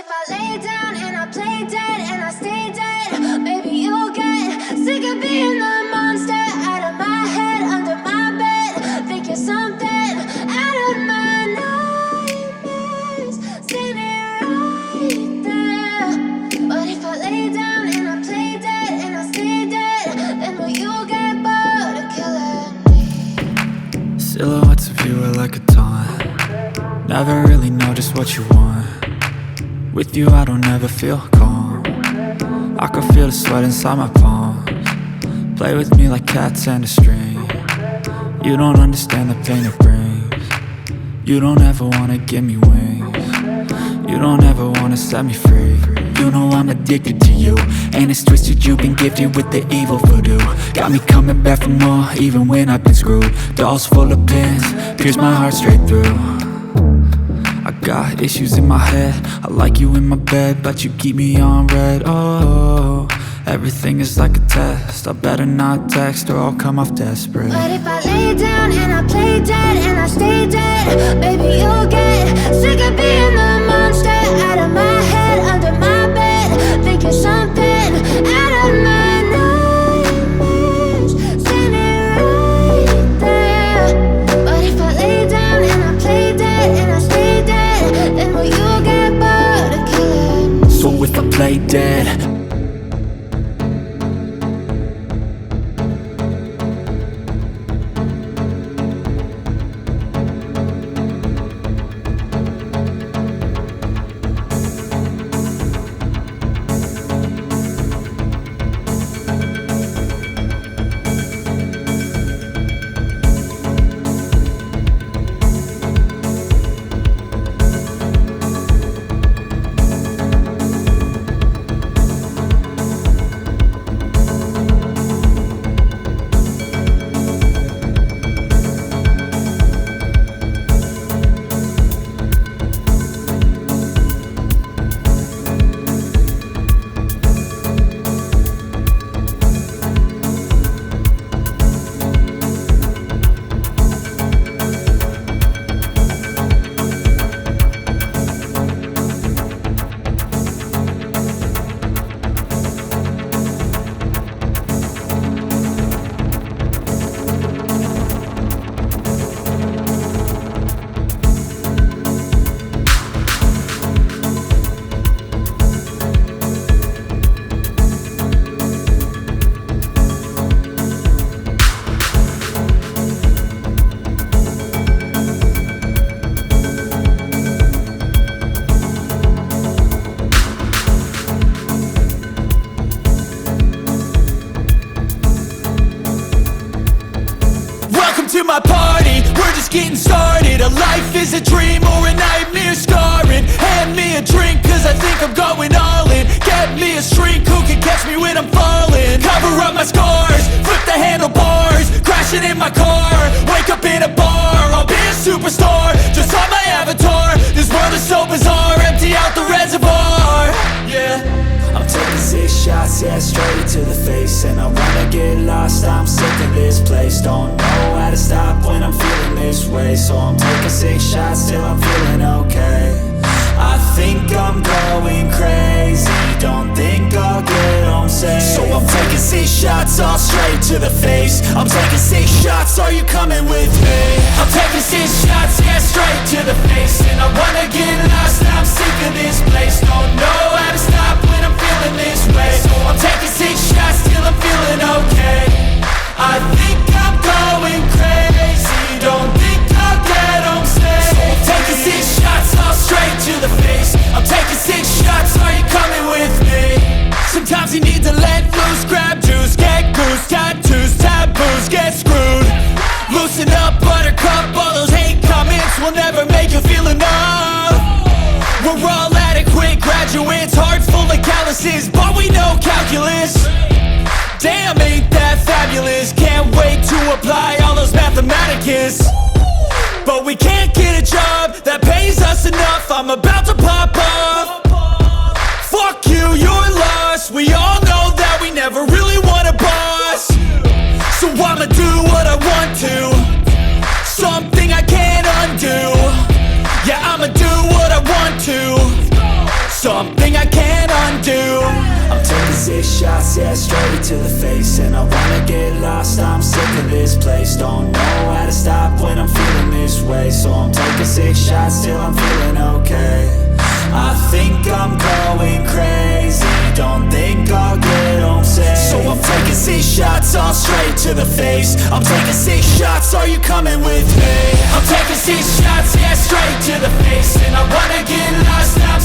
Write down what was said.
if I lay down and I play dead and I stay dead, maybe you'll get sick of being the monster out of my head, under my bed. Think you're something out of my nightmares, standing right there. But if I lay down and I play dead and I stay dead, then will you get bored of killing me? Silhouettes of you are like a taunt. Never really know just what you want. With you I don't ever feel calm. I can feel the sweat inside my palms. Play with me like cats and a string. You don't understand the pain it brings. You don't ever wanna give me wings. You don't ever wanna set me free. You know I'm addicted to you, and it's twisted, you've been gifted with the evil voodoo. Got me coming back for more, even when I've been screwed. Dolls full of pins, pierce my heart straight through. I got issues in my head, I like you in my bed, but you keep me on red. Oh, everything is like a test. I better not text or I'll come off desperate. But if I lay down and I play dead and I stay dead, maybe you'll get sick of being the monster out of my head, under my bed. Think you're something out of my nightmares, standing right there. But if I lay down and I play dead and I stay dead, then will you get bored of killing me? So if I play dead, to my party, we're just getting started. A life is a dream or a nightmare scarring. Hand me a drink cause I think I'm going all in. Get me a shrink who can catch me when I'm falling. Cover up my scars, flip the handlebars, crashing in my car, wake up in a bar. I'll be a superstar, just on my avatar. This world is so bizarre, empty out the reservoir. Yeah, I'm taking 6 shots, yeah, straight to the face. And I wanna get lost, I'm sick of this place. Don't know how to stop when I'm feeling this way. So I'm taking 6 shots till I'm feeling okay. I think I'm going crazy, don't think I'll get home safe. So I'm taking 6 shots, all straight to the face. I'm taking 6 shots, are you coming with me? I'm taking 6 shots, yeah, straight to the face. And I wanna get lost, I'm sick of this place. Don't know how to stop when I'm feeling this way. So I'm taking 6 shots till I'm feeling okay. I think I'm going crazy, don't think I'll get home safe. So I'm taking 6 shots, all straight to the face. I'm taking 6 shots, are you coming with me? Sometimes you need to let loose, grab juice, get goose, tattoos, taboos, get screwed. Loosen up, buttercup, all those hate comments will never make you feel enough. We're all adequate graduates, heart full of calluses, but we know calculus. Damn, ain't that fabulous? Can't wait to apply all those mathematicus. But we can't get a job that pays us enough. I'm about to pop off. Fuck you, you're lost. We all know that we never really want a boss. So I'ma do what I want to, something I can't undo. Yeah, I'ma do what I want to, so something I can't undo. I'm taking 6 shots, yeah, straight to the face. And I wanna get lost, I'm sick of this place. Don't know how to stop when I'm feeling this way. So I'm taking 6 shots till I'm feeling okay. I think I'm going crazy, don't think I'll get home safe. So I'm taking 6 shots, all straight to the face. I'm taking 6 shots, are you coming with me? I'm taking 6 shots, yeah, straight to the face. And I wanna get lost, I'm